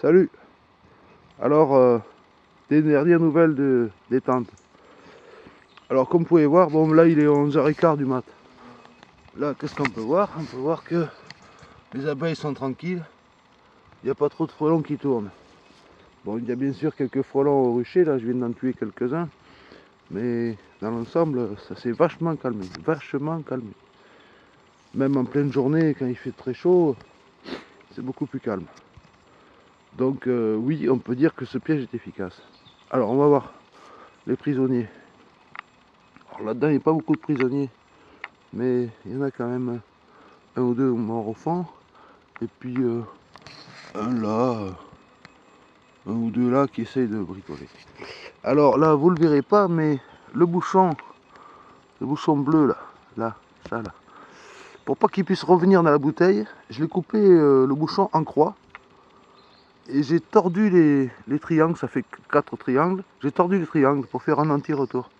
Salut. Alors, des dernières nouvelles des tentes. Alors, comme vous pouvez voir, bon là il est 11h15 du mat. Là, qu'est-ce qu'on peut voir? On peut voir que les abeilles sont tranquilles. Il n'y a pas trop de frelons qui tournent. Bon, il y a bien sûr quelques frelons au rucher, là je viens d'en tuer quelques-uns. Mais dans l'ensemble, ça s'est vachement calmé. Vachement calmé. Même en pleine journée, quand il fait très chaud, c'est beaucoup plus calme. Donc oui, on peut dire que ce piège est efficace. Alors, on va voir les prisonniers. Alors là-dedans, il n'y a pas beaucoup de prisonniers, mais il y en a quand même un ou deux morts au fond, et puis un là, un ou deux là qui essayent de bricoler. Alors là, vous le verrez pas, mais le bouchon bleu là, ça là, pour pas qu'il puisse revenir dans la bouteille, je l'ai coupé le bouchon en croix, et j'ai tordu les triangles, ça fait 4 triangles, j'ai tordu les triangles pour faire un anti-retour.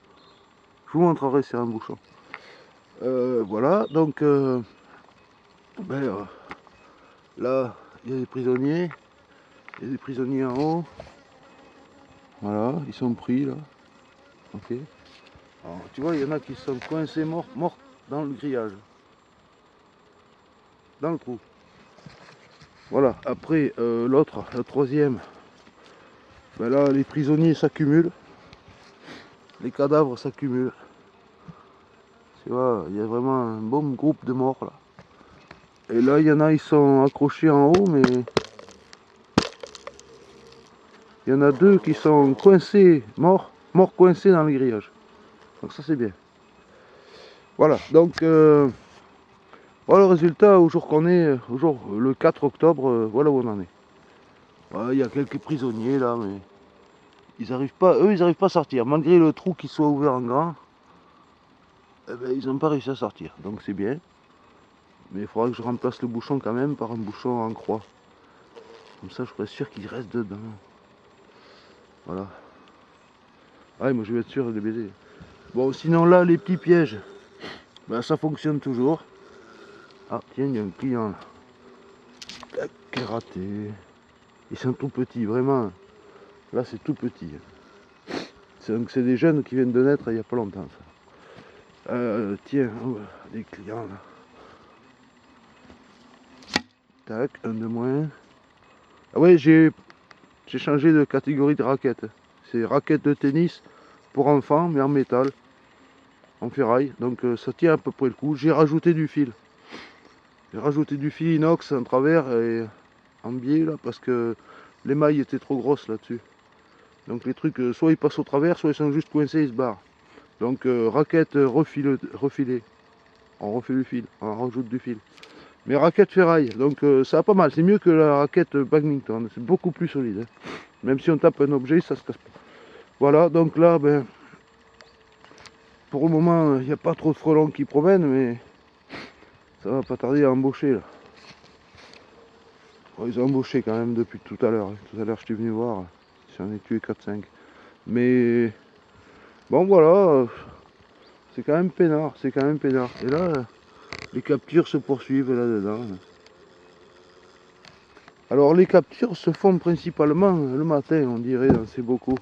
Je vous montrerai sur un bouchon. Voilà, donc là, il y a des prisonniers. Il y a des prisonniers en haut. Voilà, ils sont pris là. Ok. Alors, tu vois, il y en a qui sont coincés morts dans le grillage. Dans le trou. Voilà, après l'autre, le troisième. Ben là, les prisonniers s'accumulent. Les cadavres s'accumulent. Tu vois, il y a vraiment un bon groupe de morts là. Et là, il y en a, ils sont accrochés en haut, mais il y en a deux qui sont coincés, morts coincés dans le grillage. Donc ça c'est bien. Voilà, donc voilà le résultat au jour qu'on est, au jour le 4 octobre, voilà où on en est. Voilà, il y a quelques prisonniers là, mais ils n'arrivent pas, eux ils n'arrivent pas à sortir. Malgré le trou qui soit ouvert en grand, eh ben, ils n'ont pas réussi à sortir. Donc c'est bien. Mais il faudra que je remplace le bouchon quand même par un bouchon en croix. Comme ça je serai sûr qu'ils restent dedans. Voilà. Ah, moi je vais être sûr de les baiser. Bon, sinon là, les petits pièges, ben, ça fonctionne toujours. Ah tiens, il y a un client là. Tac, qui est raté. Ils sont tout petits, vraiment. Là c'est tout petit. C'est des jeunes qui viennent de naître il n'y a pas longtemps. Ça. Tiens, des clients là. Tac, un de moins. Ah ouais, j'ai changé de catégorie de raquette. C'est raquette de tennis pour enfants, mais en métal, en ferraille. Donc ça tient à peu près le coup. J'ai rajouté du fil. J'ai rajouté du fil inox en travers et en biais là, parce que les mailles étaient trop grosses là-dessus. Donc les trucs, soit ils passent au travers, soit ils sont juste coincés et ils se barrent. Donc raquette refilée. On refait le fil, on rajoute du fil. Mais raquette ferraille, donc ça va pas mal. C'est mieux que la raquette badminton. C'est beaucoup plus solide. Hein. Même si on tape un objet, ça se casse pas. Voilà, donc là, ben, pour le moment, il n'y a pas trop de frelons qui promènent, mais ça va pas tarder à embaucher là. Bon, ils ont embauché quand même depuis tout à l'heure. Hein. Tout à l'heure, je suis venu voir. J'en ai tué 4-5. Mais bon, voilà, c'est quand même peinard. C'est quand même peinard. Et là, les captures se poursuivent là-dedans. Alors les captures se font principalement le matin, on dirait, dans ces bocaux.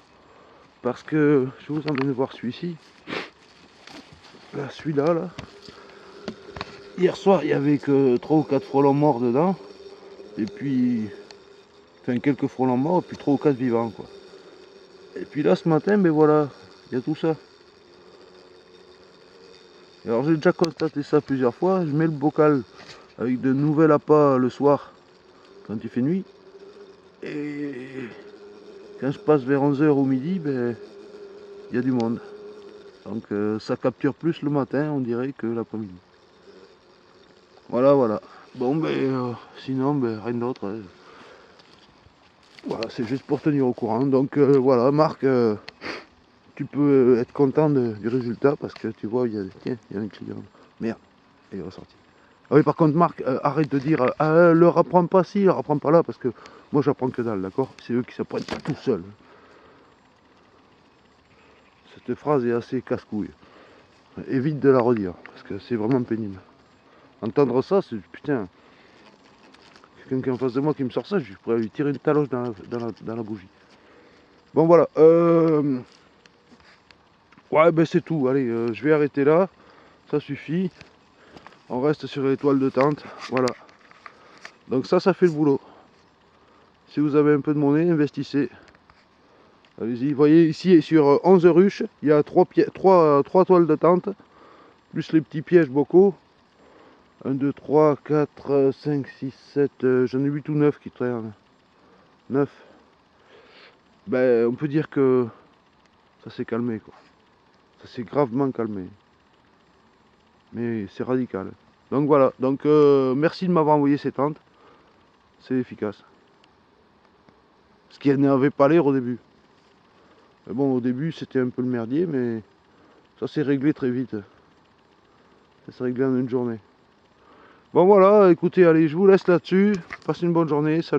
Parce que je vous emmène voir celui-ci. Là, celui-là, là. Hier soir, il n'y avait que 3 ou 4 frelons morts dedans. Et puis, enfin quelques frelons morts, et puis 3 ou 4 vivants, quoi. Et puis là, ce matin, ben voilà, il y a tout ça. Et alors j'ai déjà constaté ça plusieurs fois. Je mets le bocal avec de nouvel appât le soir, quand il fait nuit. Et quand je passe vers 11h ou midi, ben, il y a du monde. Donc ça capture plus le matin, on dirait, que l'après-midi. Voilà, voilà. Bon, ben, sinon, ben, rien d'autre. Hein. Voilà, c'est juste pour tenir au courant. Donc voilà, Marc, tu peux être content du résultat parce que tu vois, tiens, il y a un client. Merde, il est ressorti. Ah oui, par contre, Marc, arrête de dire leur apprends pas ci, leur apprends pas là, parce que moi j'apprends que dalle, d'accord? C'est eux qui s'apprennent tout seuls. Cette phrase est assez casse-couille. Évite de la redire, parce que c'est vraiment pénible. Entendre ça, c'est putain. quelqu'un qui est en face de moi qui me sort ça, je pourrais lui tirer une taloche dans la bougie. Bon voilà, ouais ben c'est tout, allez, je vais arrêter là, ça suffit. On reste sur les toiles de tente, voilà. Donc ça fait le boulot. Si vous avez un peu de monnaie, investissez. Allez-y, vous voyez ici sur 11 ruches, il y a 3 toiles de tente, plus les petits pièges bocaux. 1, 2, 3, 4, 5, 6, 7, j'en ai 8 ou 9 qui traînent. 9. Ben, on peut dire que ça s'est calmé, quoi. Ça s'est gravement calmé. Mais c'est radical. Donc voilà, donc merci de m'avoir envoyé ces tentes. C'est efficace. Ce qui n'avait pas l'air au début. Mais bon, au début c'était un peu le merdier, mais ça s'est réglé très vite. Ça s'est réglé en une journée. Bon voilà, écoutez, allez, je vous laisse là-dessus. Passez une bonne journée. Salut.